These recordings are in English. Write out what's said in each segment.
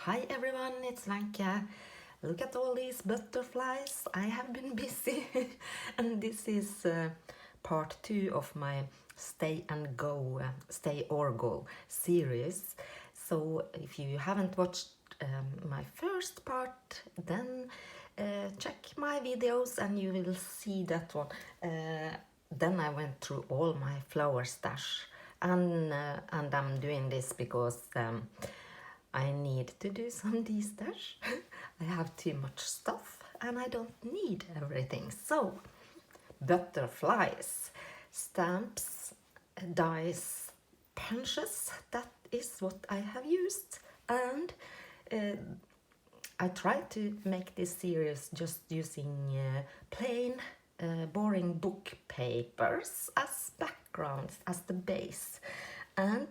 Hi everyone, it's Lanka. Look at all these butterflies. I have been busy and this is part 2 of my Stay or Go series. So if you haven't watched my first part, then check my videos and you will see that one. Then I went through all my flower stash and I'm doing this because I need to do some destash. I have too much stuff and I don't need everything. So, butterflies, stamps, dies, punches, that is what I have used. And I tried to make this series just using plain, boring book papers as backgrounds, as the base. And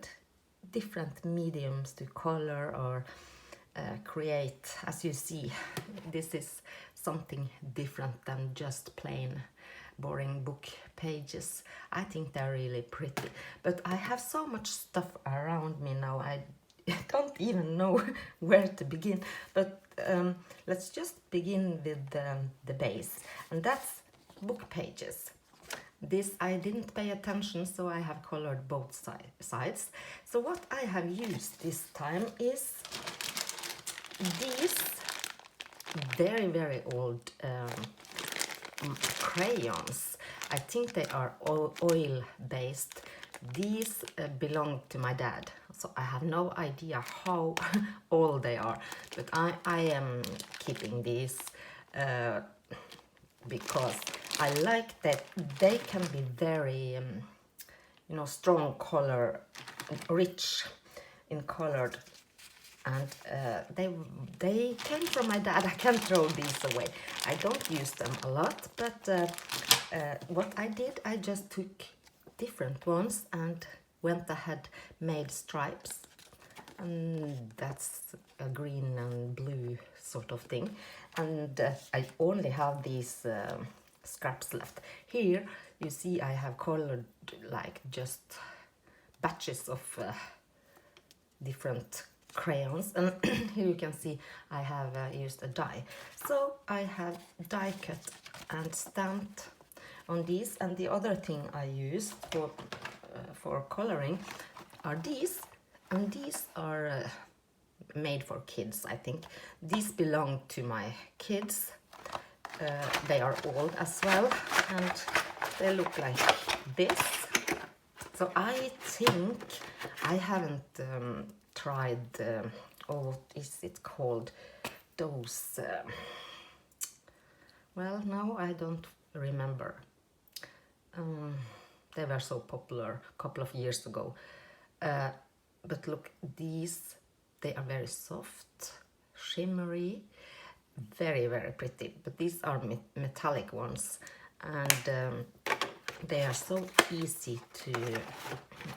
different mediums to color or create. As you see, this is something different than just plain boring book pages. I think they're really pretty, but I have so much stuff around me now I don't even know where to begin. But let's just begin with the base, and that's book pages. This I didn't pay attention, so I have colored both sides. So what I have used this time is these very old crayons. I think they are oil based. These belong to my dad, so I have no idea how old they are, but I am keeping these because I like that they can be very, strong color, rich in colored, and they came from my dad. I can't throw these away. I don't use them a lot, but what I did, I just took different ones and went ahead, made stripes, and that's a green and blue sort of thing. And I only have these scraps left. Here you see I have colored like just batches of different crayons, and here you can see I have used a die. So I have die cut and stamped on these, and the other thing I use for coloring are these, and these are made for kids, I think. These belong to my kids. They are old as well, and they look like this. So I think I haven't tried, what is it called? Those, well, no, I don't remember. They were so popular a couple of years ago. But look, these, they are very soft, shimmery, very pretty. But these are metallic ones, and they are so easy to,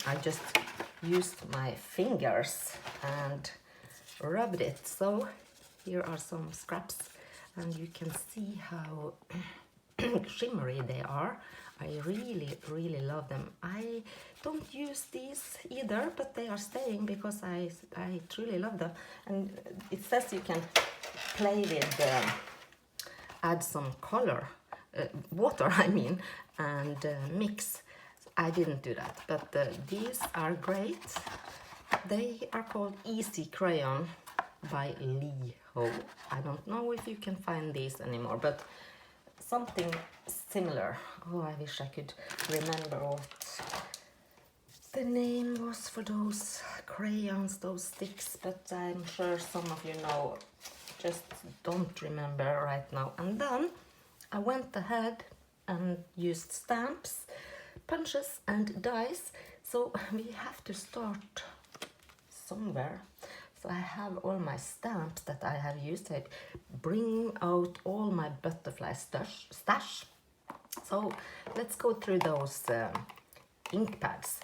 I just used my fingers and rubbed it. So here are some scraps, and you can see how shimmery they are. I really love them. I don't use these either, but they are staying because I truly love them. And it says you can play with, add some color, water I mean, and mix. I didn't do that, but these are great. They are called Easy Crayon by Lee Ho. I don't know if you can find these anymore, but something similar. Oh, I wish I could remember what the name was for those crayons, those sticks, but I'm sure some of you know, just don't remember right now. And then I went ahead and used stamps, punches and dies. So we have to start somewhere. So I have all my stamps that I have used. I bring out all my butterfly stash. So let's go through those ink pads.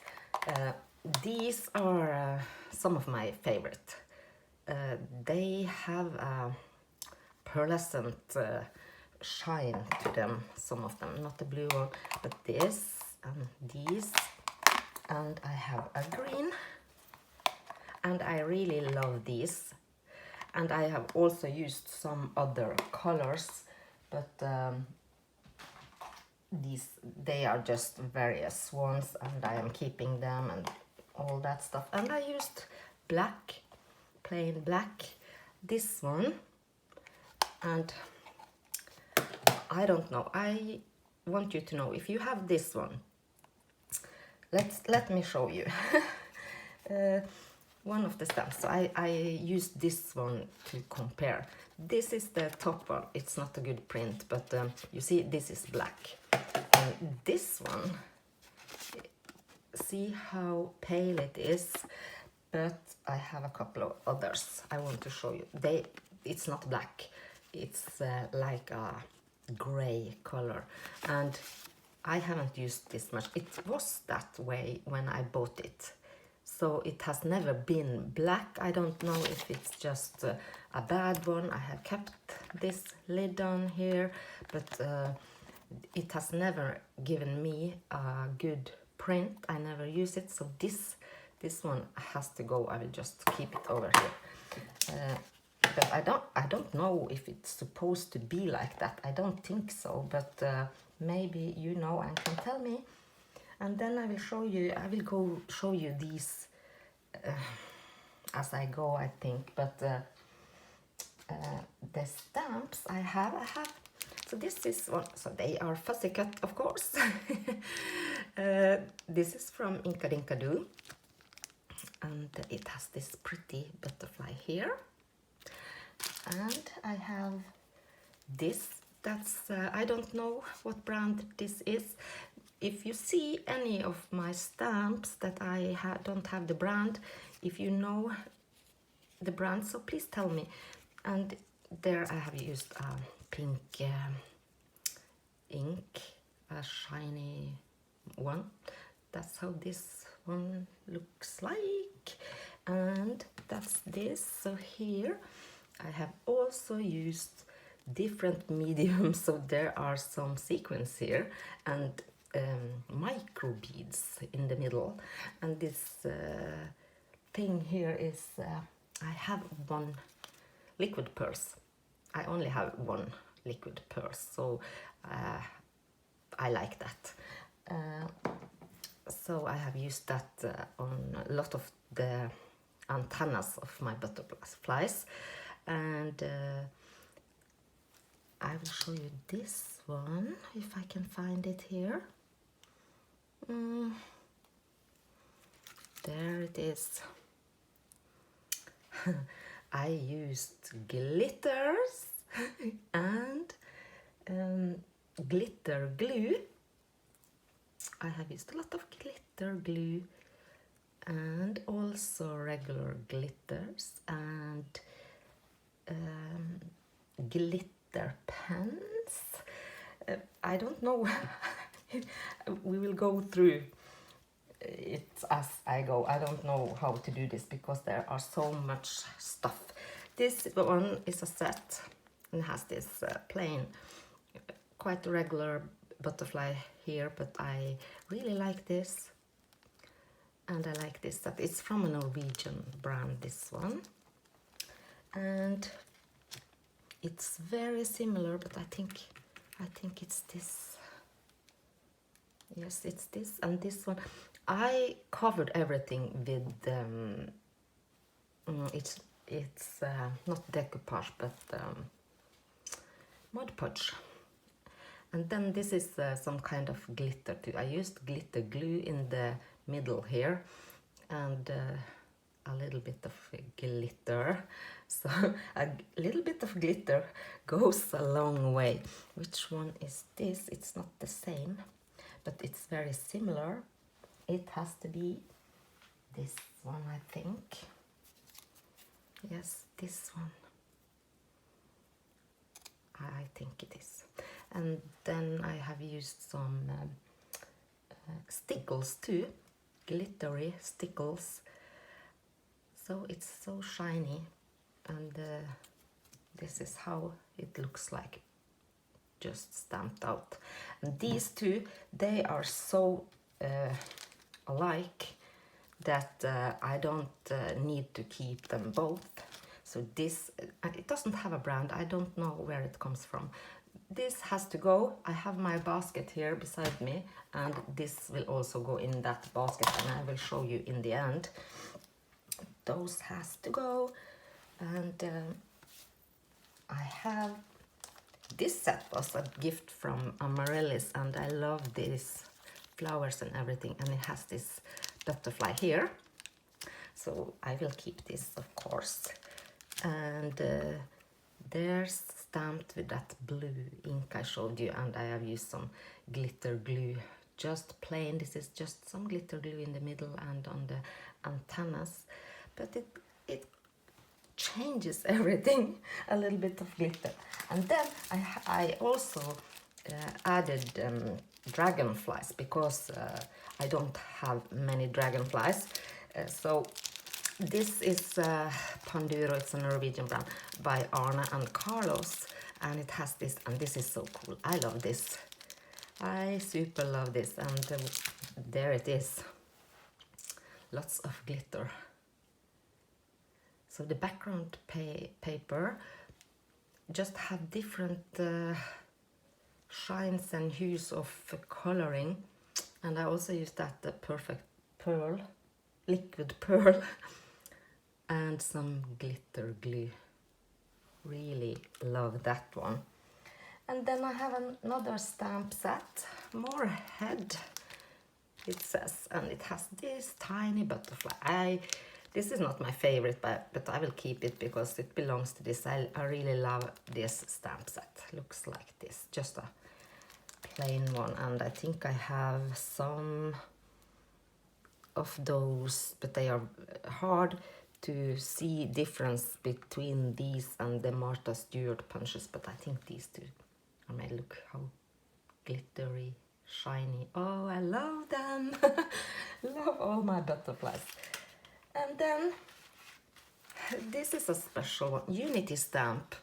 These are some of my favorite. They have a pearlescent shine to them, some of them, not the blue one, but this and these, and I have a green, and I really love these. And I have also used some other colors, but they are just various ones, and I am keeping them and all that stuff. And I used black, plain black, this one, and I don't know, I want you to know, if you have this one, let me show you. One of the stamps. So I used this one to compare. This is the top one. It's not a good print, but you see this is black. And this one, see how pale it is, but I have a couple of others I want to show you. It's not black, it's like a gray color, and I haven't used this much. It was that way when I bought it, so it has never been black. I don't know if it's just a bad one. I have kept this lid on here, but it has never given me a good print. I never use it, so this one has to go. I will just keep it over here. But I don't know if it's supposed to be like that. I don't think so, but maybe you know and can tell me. And then I will show you. I will go show you these as I go, I think. But the stamps I have. So this is one. So they are fussy cut, of course. This is from Inka Dinka Doo, and it has this pretty butterfly here. And I have this. That's I don't know what brand this is. If you see any of my stamps that I don't have the brand, if you know the brand, so please tell me. And there I have used pink ink, a shiny one. That's how this one looks like. And that's this. So here I have also used different mediums, so there are some sequins here and micro beads in the middle. And this thing here is I have one liquid purse. I only have one liquid purse, so I like that. So I have used that on a lot of the antennas of my butterflies. And I will show you this one, if I can find it here. There it is. I used glitters and glitter glue. I have used a lot of glitter glue and also regular glitters and glitter pens. I don't know. We will go through it as I go. I don't know how to do this because there are so much stuff. This one is a set and has this plain, quite regular butterfly here, but I really like this. And I like this set. It's from a Norwegian brand, this one. And it's very similar, but I think it's this. Yes, it's this and this one. I covered everything with it's not decoupage but Mod Podge. And then this is some kind of glitter too. I used glitter glue in the middle here and a little bit of glitter. So a little bit of glitter goes a long way. Which one is this? It's not the same, but it's very similar. It has to be this one, I think. Yes, this one. I think it is. And then I have used some stickles too, glittery stickles. So it's so shiny, and this is how it looks like, just stamped out. And these two, they are so alike that I don't need to keep them both. So this, it doesn't have a brand. I don't know where it comes from. This has to go. I have my basket here beside me, and this will also go in that basket, and I will show you in the end. Those has to go. And I have, this set was a gift from Amaryllis, and I love these flowers and everything, and it has this butterfly here. So I will keep this, of course. And there's stamped with that blue ink I showed you, and I have used some glitter glue, just plain. This is just some glitter glue in the middle and on the antennas, but it changes everything, a little bit of glitter. And then I also added dragonflies, because I don't have many dragonflies. So this is Panduro, it's a Norwegian brand by Arne and Carlos, and it has this, and this is so cool. I love this. I super love this, and there it is. Lots of glitter. So the background paper just have different shines and hues of coloring, and I also used that perfect pearl, liquid pearl, and some glitter glue. Really love that one. And then I have another stamp set, more head it says, and it has this tiny butterfly. This is not my favorite, but I will keep it because it belongs to this. I really love this stamp set. Looks like this, just a plain one, and I think I have some of those, but they are hard to see difference between these and the Martha Stewart punches, but I think these two are made. Look how glittery, shiny. Oh, I love them. Love all my butterflies. And then this is a special one, Unity stamp.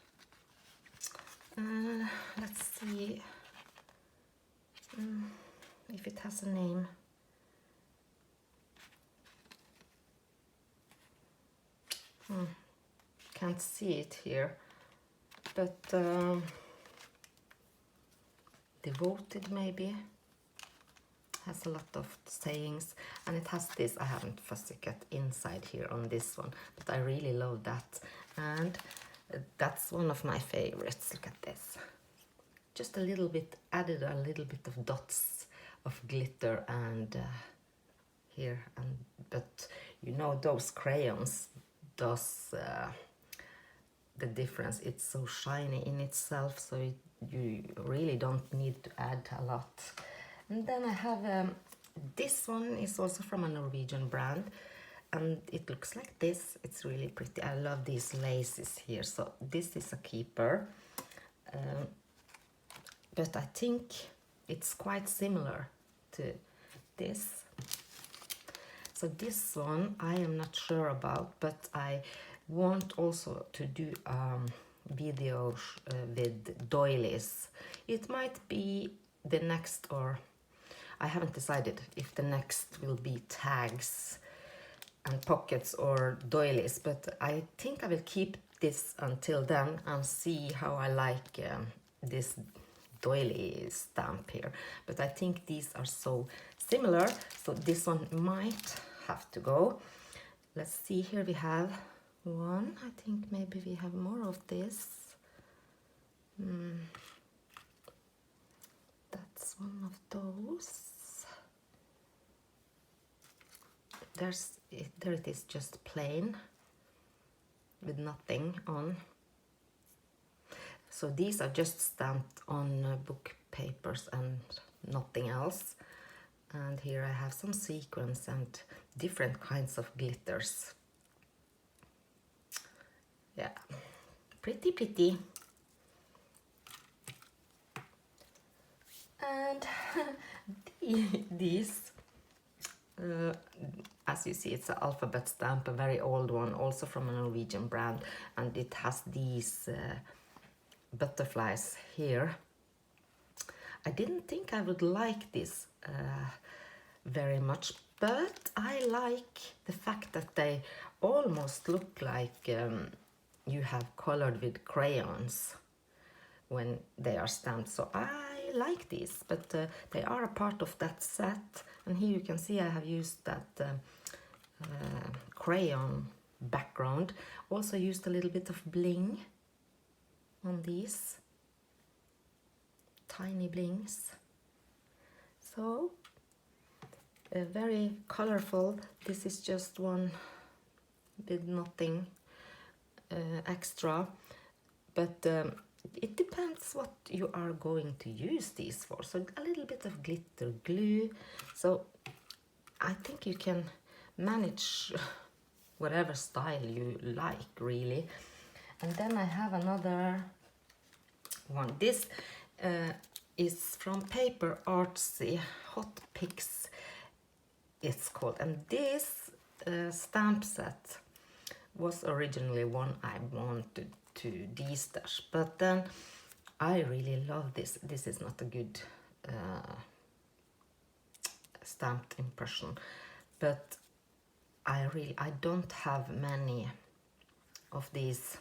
Let's see if it has a name. Can't see it here, but devoted maybe. Has a lot of sayings, and it has this, I haven't fussy cut inside here on this one, but I really love that, and that's one of my favorites. Look at this, just a little bit, added a little bit of dots of glitter and here, and but you know those crayons does the difference. It's so shiny in itself, so you really don't need to add a lot. And then I have this one is also from a Norwegian brand, and it looks like this. It's really pretty. I love these laces here. So this is a keeper, but I think it's quite similar to this. So this one I am not sure about, but I want also to do video with doilies. It might be the next, or I haven't decided if the next will be tags and pockets or doilies, but I think I will keep this until then and see how I like this doily stamp here. But I think these are so similar, so this one might have to go. Let's see, here we have one. I think maybe we have more of this. That's one of those. There it is, just plain with nothing on. So these are just stamped on book papers and nothing else. And here I have some sequins and different kinds of glitters. Yeah, pretty pretty. And these, as you see, it's an alphabet stamp, a very old one, also from a Norwegian brand, and it has these butterflies here. I didn't think I would like this very much, but I like the fact that they almost look like you have colored with crayons when they are stamped. So I like these, but they are a part of that set. And here you can see I have used that crayon background. Also used a little bit of bling on these. Tiny blings. So very colorful. This is just one with nothing extra, but it depends what you are going to use these for. So a little bit of glitter glue. So I think you can manage whatever style you like, really. And then I have another one. This is from Paper Artsy, Hot Picks it's called. And this stamp set was originally one I wanted to destash, but then I really love this. This is not a good stamped impression, but I don't have many of these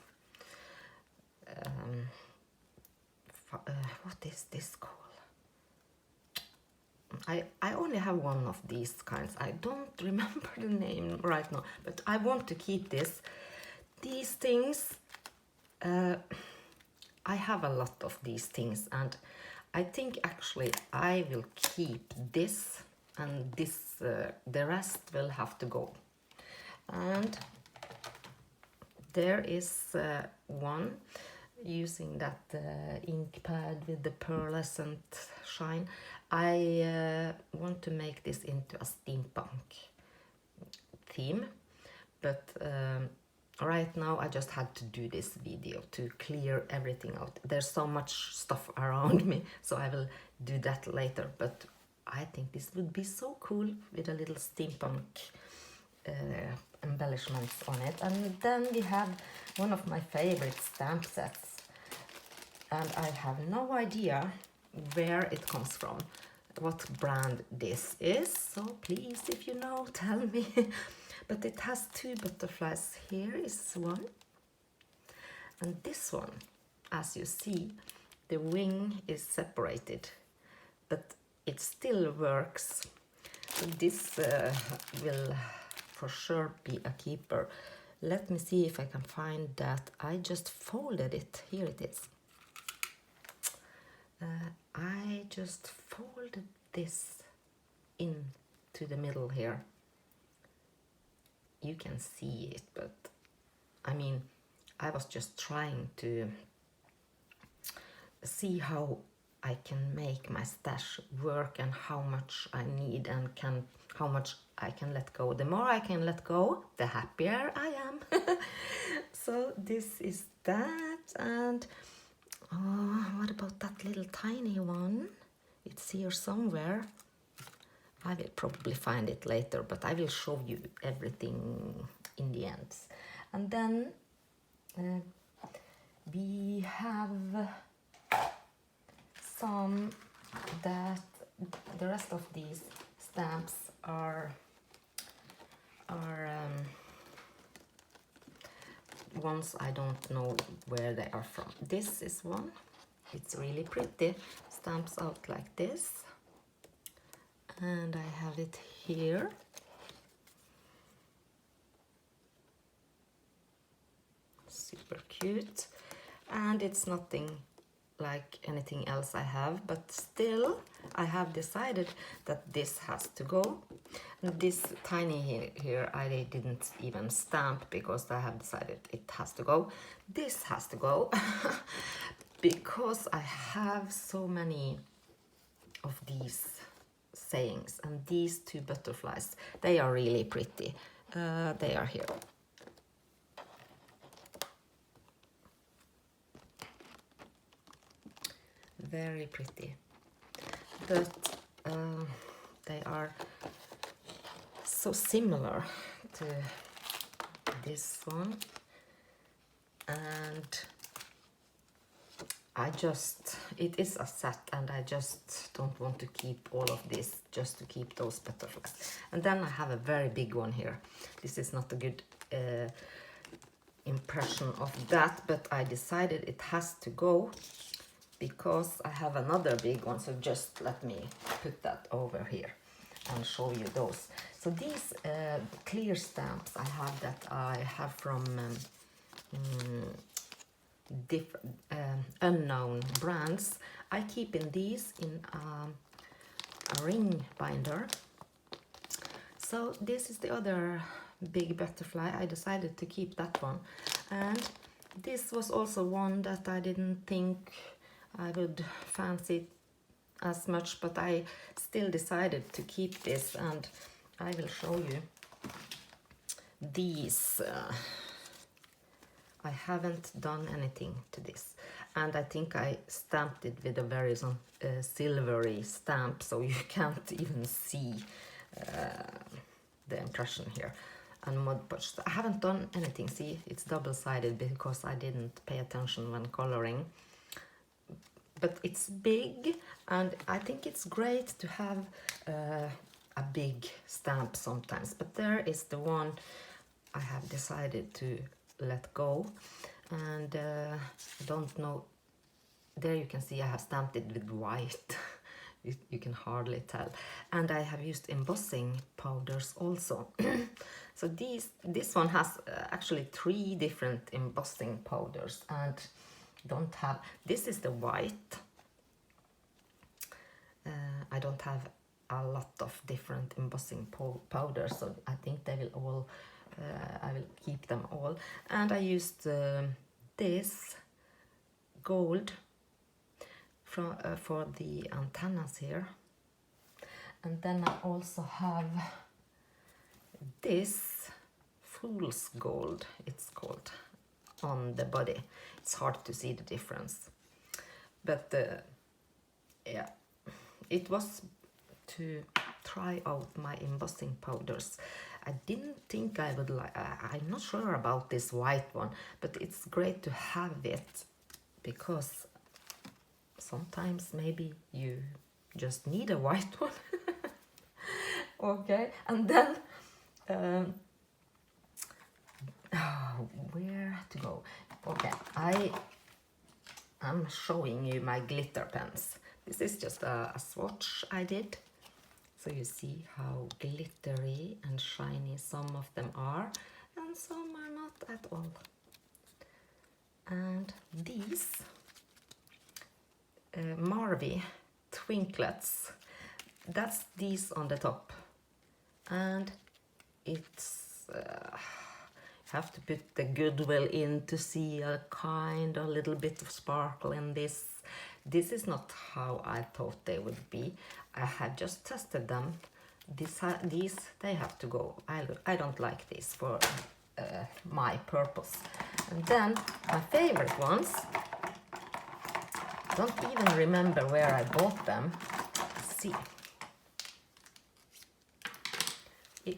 what is this called? I only have one of these kinds. I don't remember the name right now, but I want to keep this. These things, I have a lot of these things, and I think actually I will keep this, and this the rest will have to go. And there is one using that ink pad with the pearlescent shine. I want to make this into a steampunk theme, but right now I just had to do this video to clear everything out. There's so much stuff around me, so I will do that later, but I think this would be so cool with a little steampunk embellishments on it. And then we have one of my favorite stamp sets, and I have no idea where it comes from, what brand this is, so please, if you know, tell me. But it has two butterflies. Here is one, and this one, as you see, the wing is separated, but it still works. So this will for sure be a keeper. Let me see if I can find that. I just folded it. Here it is. I just folded this into the middle here. You can see it, but I mean, I was just trying to see how I can make my stash work and how much I need and how much I can let go. The more I can let go, the happier I am. So this is that. And what about that little tiny one? It's here somewhere. I will probably find it later, but I will show you everything in the end. And then we have some that the rest of these stamps are ones I don't know where they are from. This is one. It's really pretty. Stamps out like this. And I have it here. Super cute. And it's nothing like anything else I have, but still I have decided that this has to go. And this tiny here I didn't even stamp because I have decided it has to go. This has to go because I have so many of these sayings, and these two butterflies, they are really pretty. They are here. Very pretty, but they are so similar to this one, and it is a set, and I just don't want to keep all of this just to keep those butterflies. And then I have a very big one here. This is not a good impression of that, but I decided it has to go because I have another big one. So just let me put that over here and show you those. So these clear stamps I have from different unknown brands. I keep in these in a ring binder. So this is the other big butterfly. I decided to keep that one, and this was also one that I didn't think I would fancy as much, but I still decided to keep this, and I will show you these. I haven't done anything to this, and I think I stamped it with a very silvery stamp, so you can't even see the impression here. And Mod Podge, I haven't done anything. See, it's double-sided because I didn't pay attention when coloring. But it's big, and I think it's great to have a big stamp sometimes. But there is the one I have decided to let go, and don't know. There you can see I have stamped it with white. You can hardly tell, and I have used embossing powders also. So this one has actually 3 different embossing powders, and don't have, this is the white. I don't have a lot of different embossing powders, so I think they will all I will keep them all. And I used this gold for the antennas here, and then I also have this fool's gold, it's called, on the body. It's hard to see the difference, but yeah, it was to try out my embossing powders. I didn't think I would like, I'm not sure about this white one, but it's great to have it because sometimes maybe you just need a white one. Okay, and then where to go? Okay, I am showing you my glitter pens. This is just a swatch I did, so you see how glittery and shiny some of them are, and some are not at all. And these Marvy Twinklets, that's these on the top, and it's you have to put the goodwill in to see a kind of little bit of sparkle in this. This is not how I thought they would be. I had just tested them. These they have to go. I don't like this for my purpose. And then my favorite ones, don't even remember where I bought them. Let's see.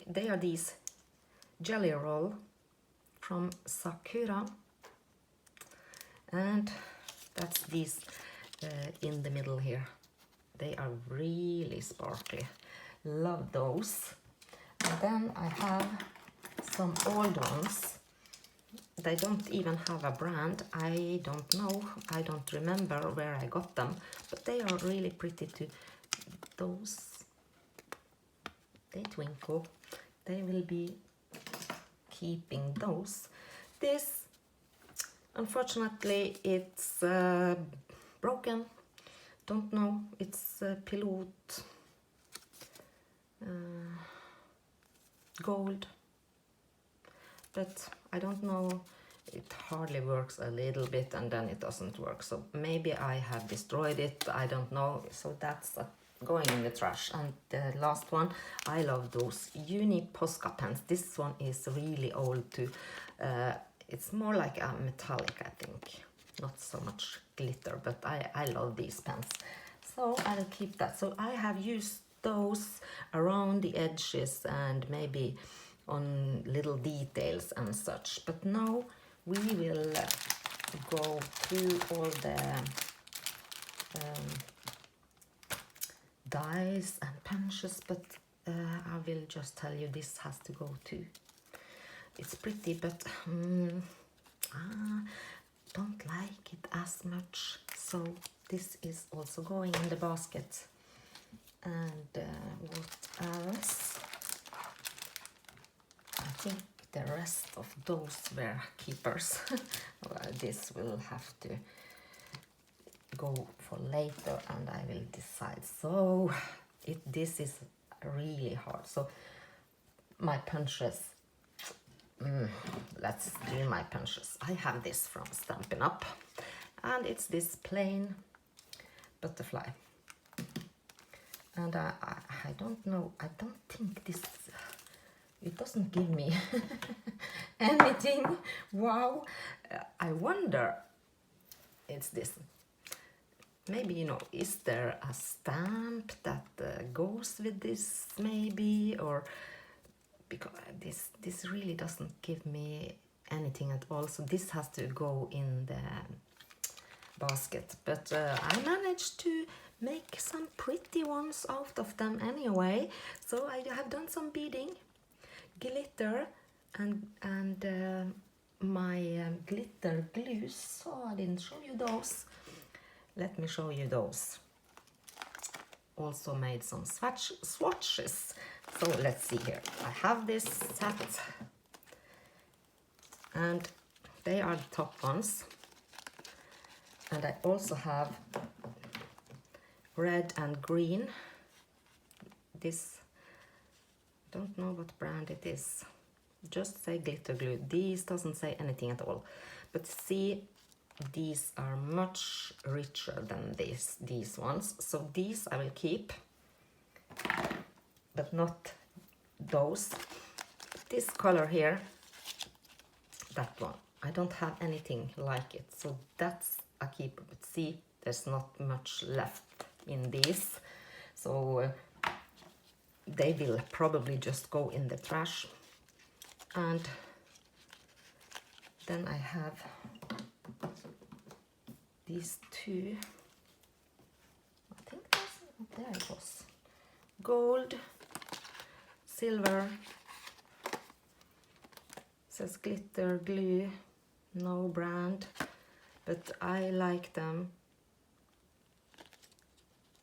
They are these jelly roll from Sakura, and that's these in the middle here. They are really sparkly. Love those. And then I have some old ones. They don't even have a brand. I don't know. I don't remember where I got them, but they are really pretty too. Those, they twinkle. They will be keeping those. This, unfortunately, it's broken. Don't know. It's Pilot gold, but I don't know. It hardly works a little bit, and then it doesn't work. So maybe I have destroyed it. I don't know. So that's going in the trash. And the last one, I love those Uni Posca pens. This one is really old too. It's more like a metallic, I think. Not so much glitter, but I love these pens. So I'll keep that. So I have used those around the edges and maybe on little details and such. But now we will go through all the dies and punches, but I will just tell you this has to go too. It's pretty, but don't like it as much, so this is also going in the basket. And what else? I think the rest of those were keepers. Well, this will have to go for later and I will decide. So this is really hard. So my punches, let's do my punches. I have this from Stampin' Up and it's this plain butterfly. And I don't know, I don't think this, it doesn't give me anything. Wow, I wonder, it's this. Maybe, you know, is there a stamp that goes with this maybe? Or because this really doesn't give me anything at all. So this has to go in the basket. But I managed to make some pretty ones out of them anyway. So I have done some beading, glitter, and my glitter glues. Oh, I didn't show you those. Let me show you those. Also made some swatches. So let's see here. I have this set. And they are the top ones. And I also have red and green. This, don't know what brand it is. Just say glitter glue. These doesn't say anything at all. But see, these are much richer than these ones. So these I will keep, but not those. This color here, that one, I don't have anything like it. So that's a keeper. But see, there's not much left in these. So they will probably just go in the trash. And then I have these two, I think that's, there it was, gold, silver, says glitter glue, no brand, but I like them.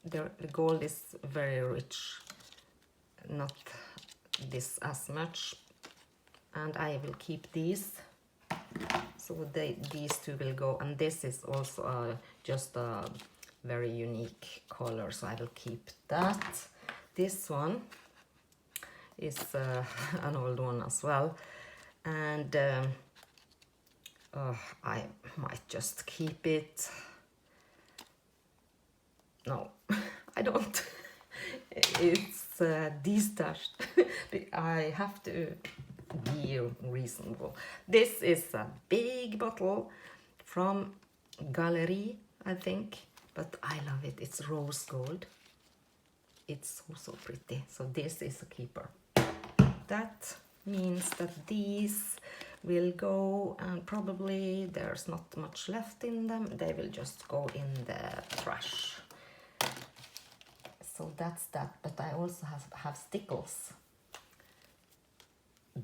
The gold is very rich, not this as much, and I will keep these. So these two will go, and this is also just a very unique color, so I will keep that. This one is an old one as well, and I might just keep it. No, I don't. It's Destash. I have to be reasonable. This is a big bottle from Gallery, I think, but I love it. It's rose gold. It's so pretty. So this is a keeper. That means that these will go, and probably there's not much left in them. They will just go in the trash. So that's that. But I also have stickles.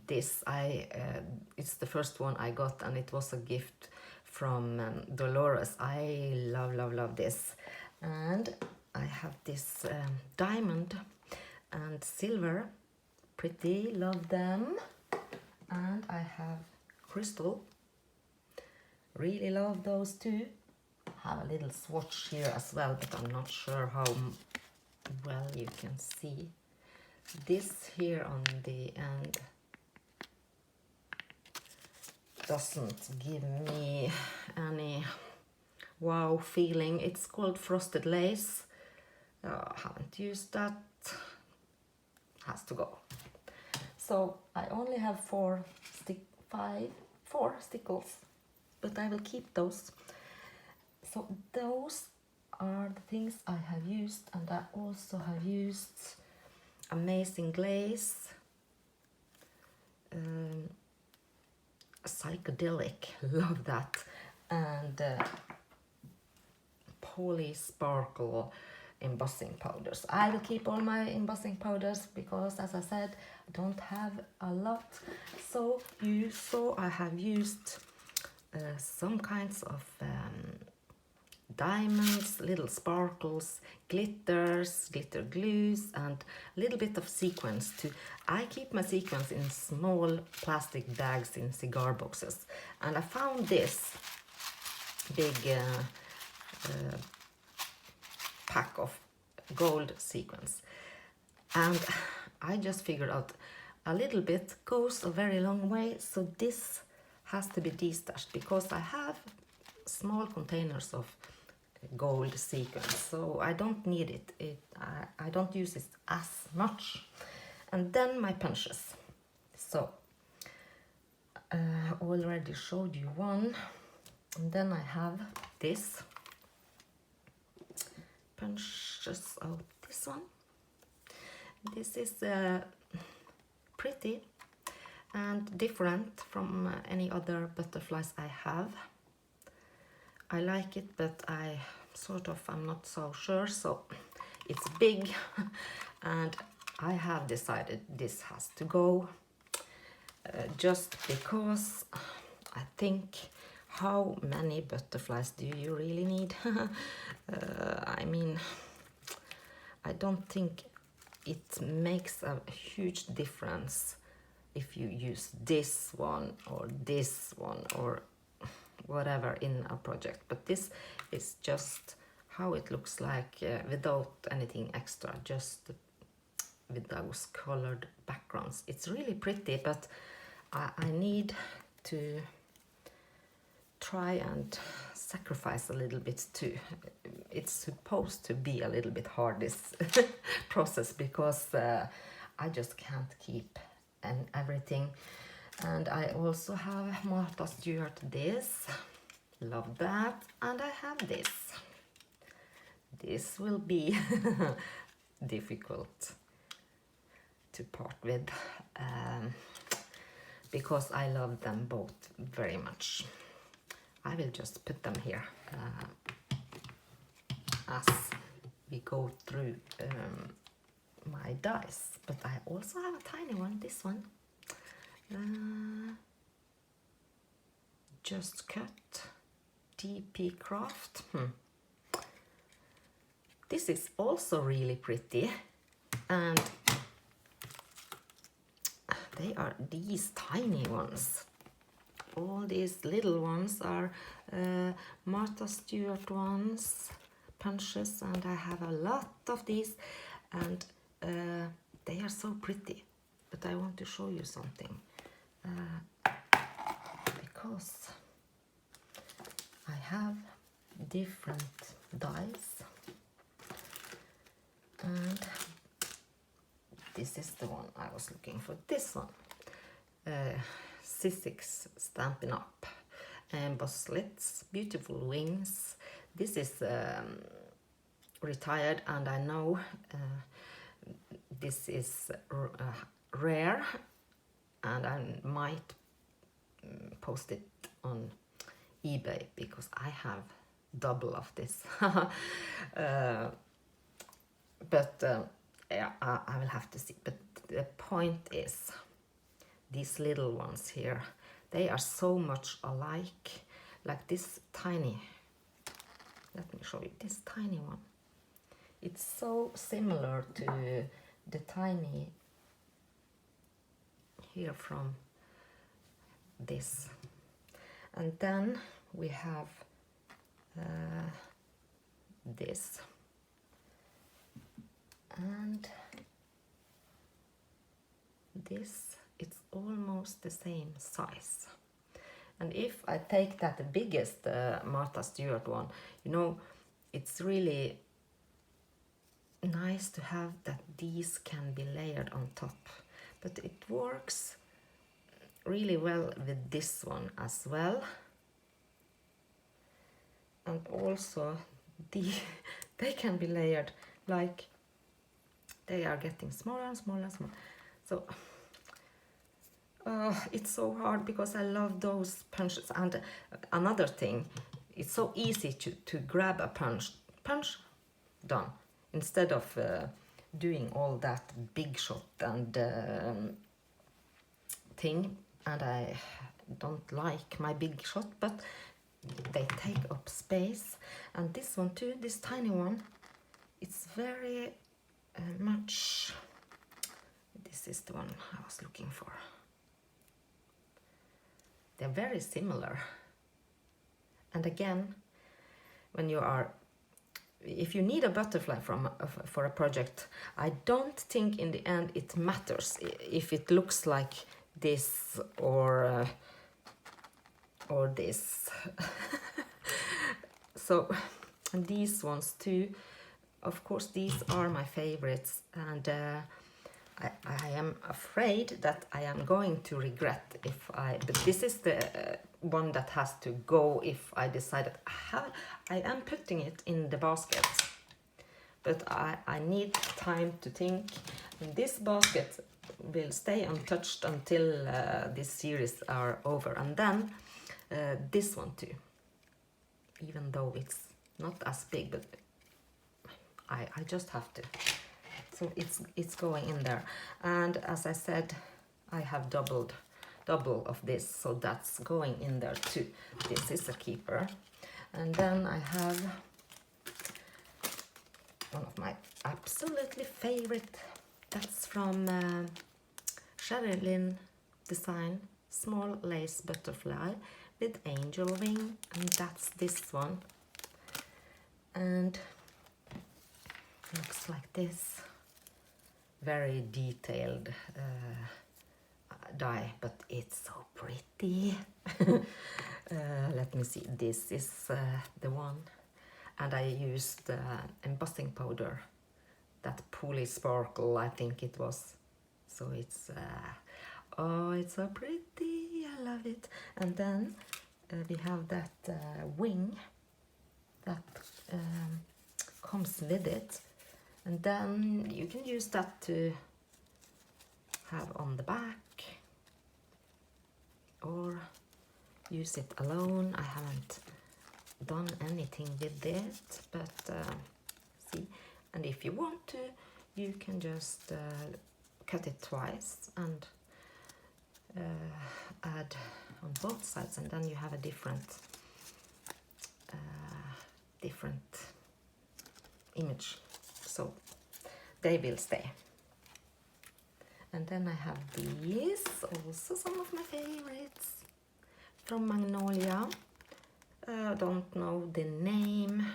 This it's the first one I got, and it was a gift from Dolores. I love this. And I have this diamond and silver, pretty, love them. And I have crystal, really love those two. Have a little swatch here as well, but I'm not sure how well you can see. This here on the end doesn't give me any wow feeling. It's called Frosted Lace. Haven't used that. Has to go. So I only have four stickles, but I will keep those. So those are the things I have used, and I also have used Amazing Glaze, Psychedelic, love that, and Poly Sparkle embossing powders. I will keep all my embossing powders because, as I said, I don't have a lot. So you saw I have used some kinds of diamonds, little sparkles, glitters, glitter glues, and a little bit of sequins too. I keep my sequins in small plastic bags in cigar boxes, and I found this big pack of gold sequins, and I just figured out a little bit goes a very long way, so this has to be destashed because I have small containers of gold sequins, so I don't need it. I don't use it as much. And then my punches. So already showed you one, and then I have this punches out. This one. This is pretty and different from any other butterflies I have. I like it, but I'm not so sure, so it's big and I have decided this has to go just because I think, how many butterflies do you really need? I mean, I don't think it makes a huge difference if you use this one or whatever in a project, but this is just how it looks like without anything extra, just with those colored backgrounds. It's really pretty, but I need to try and sacrifice a little bit too. It's supposed to be a little bit hard, this process, because I just can't keep everything. And I also have Martha Stewart this, love that, and I have this. This will be difficult to part with because I love them both very much. I will just put them here as we go through my dies. But I also have a tiny one, this one. Just cut DP Craft. This is also really pretty, and they are these tiny ones. All these little ones are Martha Stewart ones, punches, and I have a lot of these, and they are so pretty. But I want to show you something. Because I have different dies, and this is the one I was looking for. This one, C6 Stampin' Up, embossed slits, beautiful wings. This is retired, and I know this is rare, and I might post it on eBay because I have double of this. But yeah, I will have to see. But the point is, these little ones here, they are so much alike. Like this tiny, let me show you this tiny one. It's so similar to the tiny here from this. And then we have this, and this, it's almost the same size. And if I take that the biggest Martha Stewart one, you know, it's really nice to have that these can be layered on top, but it works really well with this one as well. And also they can be layered, like they are getting smaller and smaller and smaller. So it's so hard because I love those punches. And another thing, it's so easy to grab a punch, done, instead of doing all that big shot and thing. And I don't like my big shot, but they take up space. And this one too, this tiny one, it's very much, this is the one I was looking for. They're very similar. And again, when you are, if you need a butterfly for a project, I don't think in the end it matters if it looks like this or this. So, and these ones too, of course, these are my favorites, and I am afraid that I am going to regret if but this is the one that has to go if I decide that I am putting it in the basket. But I need time to think, and this basket will stay untouched until this series are over. And then this one too, even though it's not as big, but I just have to. So it's going in there. And as I said, I have double of this, so that's going in there too. This is a keeper. And then I have one of my absolutely favorite, that's from Cherilyn design, small lace butterfly with angel wing, and that's this one. And looks like this, very detailed die, but it's so pretty. Let me see, this is the one, and I used embossing powder, that Poly Sparkle, I think it was. So it's oh, it's so pretty, I love it. And then we have that wing that comes with it, and then you can use that to have on the back or use it alone. I haven't done anything with it, but see, and if you want to, you can just cut it twice and add on both sides, and then you have a different image, so they will stay. And then I have these, also some of my favorites from Magnolia. Don't know the name.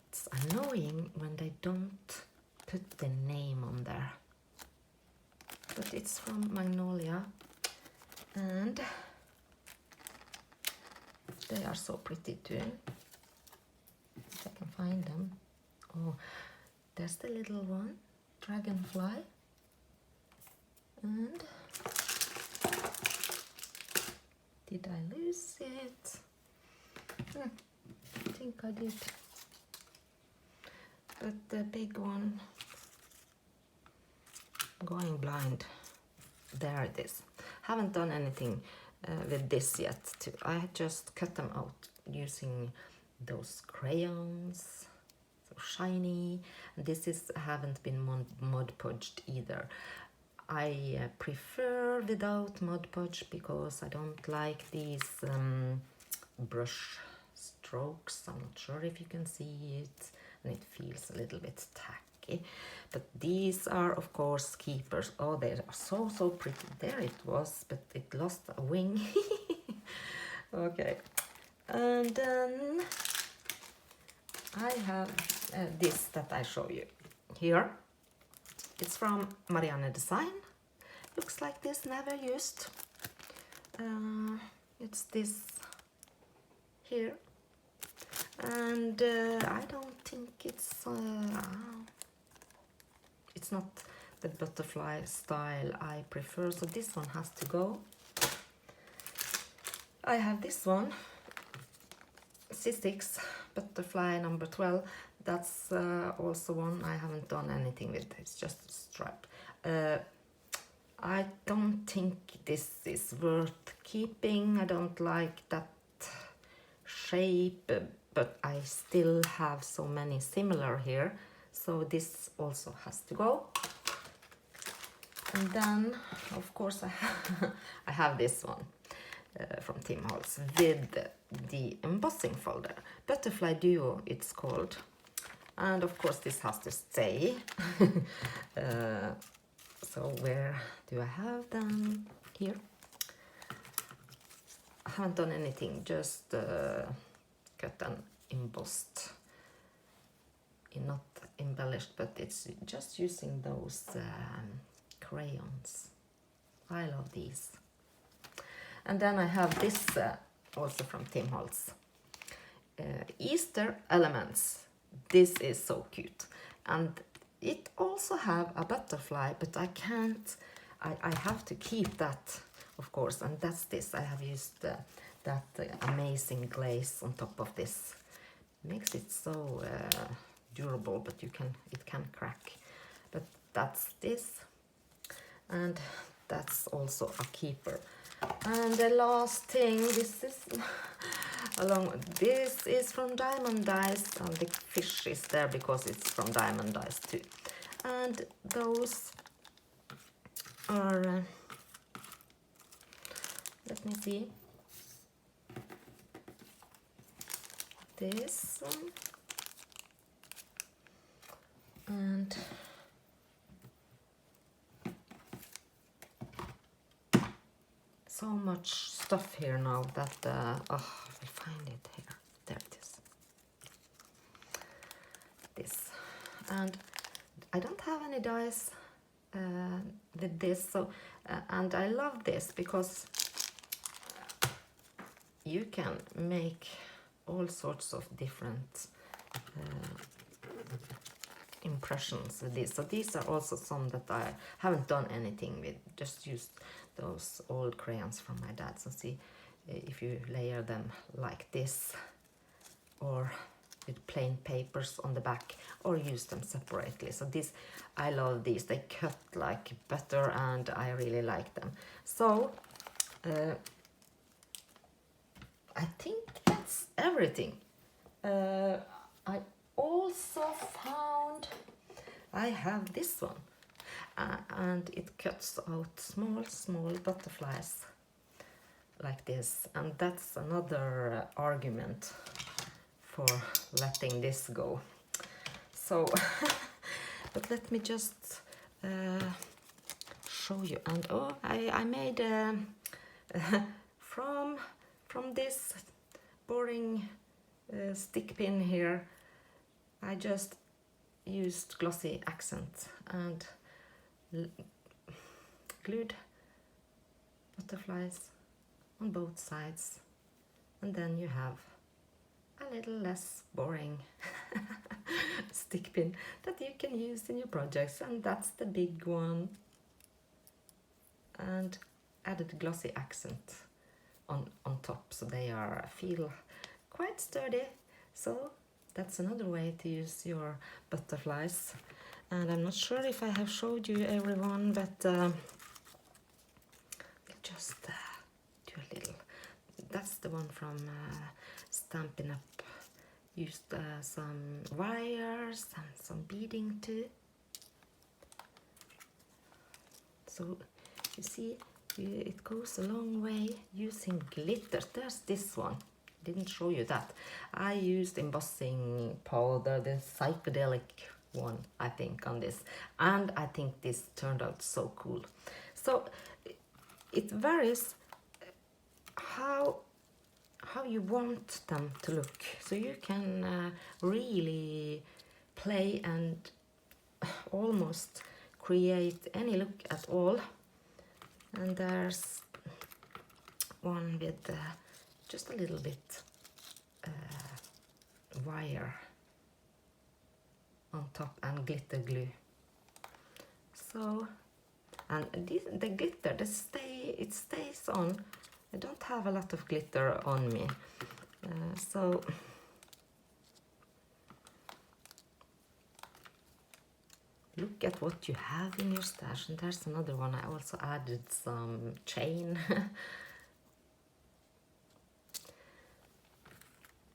It's annoying when they don't put the name on there, but it's from Magnolia, and they are so pretty too, if I can find them. Oh, there's the little one, dragonfly, and did I lose it? I think I did. But the big one, going blind, there it is. Haven't done anything with this yet. I just cut them out using those crayons, so shiny. This is haven't been Mod Podged either. I prefer without Mod Podge because I don't like these brush strokes. I'm not sure if you can see it, and it feels a little bit tacky. But these are, of course, keepers. Oh, they are so pretty. There it was, but it lost a wing. Okay, and then I have this that I show you here. It's from Marianne Design. Looks like this, never used. It's this here, and I don't think it's not the butterfly style I prefer, so this one has to go. I have this one, C6 butterfly number 12. That's also one I haven't done anything with. It's just a stripe. I don't think this is worth keeping. I don't like that shape, but I still have so many similar here, so this also has to go. And then, of course, I have this one from Tim Holtz with the embossing folder. Butterfly Duo, it's called. And of course, this has to stay. So where do I have them? Here. I haven't done anything, just cut and embossed. Not embellished, but it's just using those crayons. I love these. And then I have this also from Tim Holtz. Easter Elements. This is so cute. And it also have a butterfly, but I can't, I have to keep that, of course. And that's this. I have used that amazing glaze on top of this. Makes it so durable, but it can crack. But that's this, and that's also a keeper. And the last thing, this is from Diamond Dice, and the fish is there because it's from Diamond Dice too. And those are let me see, this one. And so much stuff here now that oh, I find it here. There it is. This, and I don't have any dice with this, so and I love this because you can make all sorts of different impressions with this. So these are also some that I haven't done anything with, just used those old crayons from my dad. So see if you layer them like this, or with plain papers on the back, or use them separately. So this, I love these. They cut like butter and I really like them. So I think that's everything. I also found I have this one, and it cuts out small butterflies like this, and that's another argument for letting this go. So but let me just show you. And oh, I made from this boring stick pin here, I just used glossy accent and glued butterflies on both sides, and then you have a little less boring stick pin that you can use in your projects. And that's the big one, and added glossy accent on top, so they feel quite sturdy. So that's another way to use your butterflies. And I'm not sure if I have showed you everyone, but I'll just do a little. That's the one from Stampin' Up. Used some wires and some beading too. So you see, it goes a long way using glitter. There's this one. Didn't show you that. I used embossing powder, the psychedelic one, I think, on this, and I think this turned out so cool. So it varies how you want them to look, so you can really play and almost create any look at all. And there's one with just a little bit wire on top and glitter glue. So, and the glitter, it stays on. I don't have a lot of glitter on me, so look at what you have in your stash. And there's another one. I also added some chain.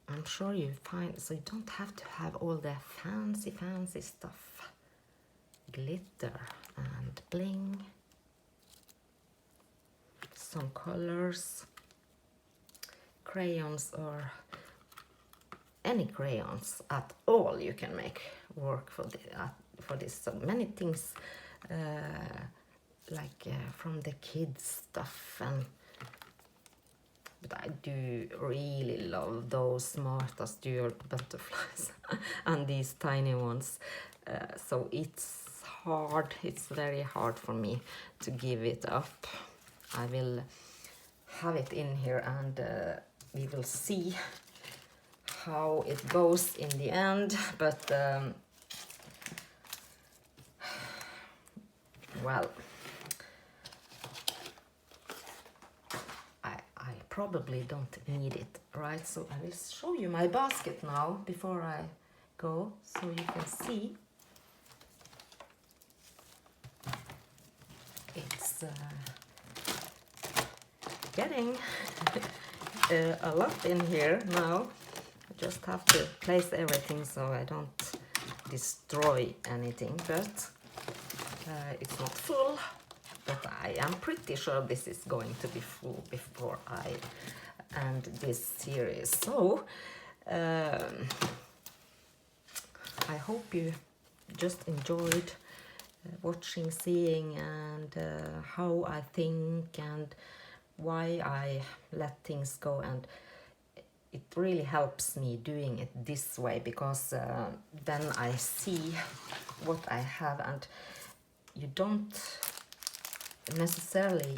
I'm sure you find, so you don't have to have all the fancy stuff. Glitter and bling. some colors, crayons, or any crayons at all you can make work for this. So many things from the kids stuff, but I do really love those Smarta's dual butterflies and these tiny ones. So it's very hard for me to give it up. I will have it in here, and we will see how it goes in the end. But well, I probably don't need it, right? So I will show you my basket now before I go, so you can see. It's getting a lot in here now. I just have to place everything so I don't destroy anything, but it's not full. But I am pretty sure this is going to be full before I end this series. So I hope you just enjoyed watching, seeing, and how I think and why I let things go. And it really helps me doing it this way, because then I see what I have, and you don't necessarily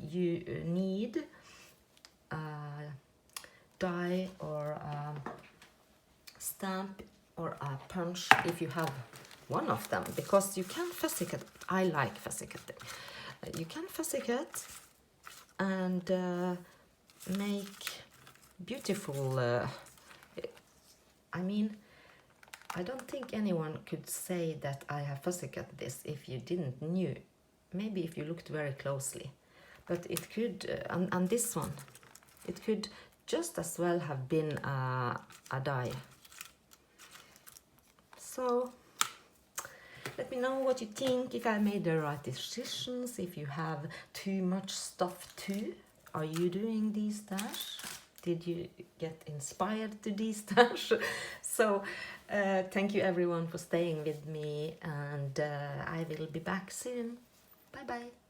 need a die or a stamp or a punch if you have one of them, because you can fussy cut. I like fussy cutting. You can fussy cut and make beautiful I mean, I don't think anyone could say that I have fussy cut this if you didn't knew. Maybe if you looked very closely, but it could, and this one, it could just as well have been a die. So let me know what you think, if I made the right decisions, if you have too much stuff too. Are you doing Destash? Did you get inspired to Destash? So thank you everyone for staying with me, and I will be back soon. Bye bye.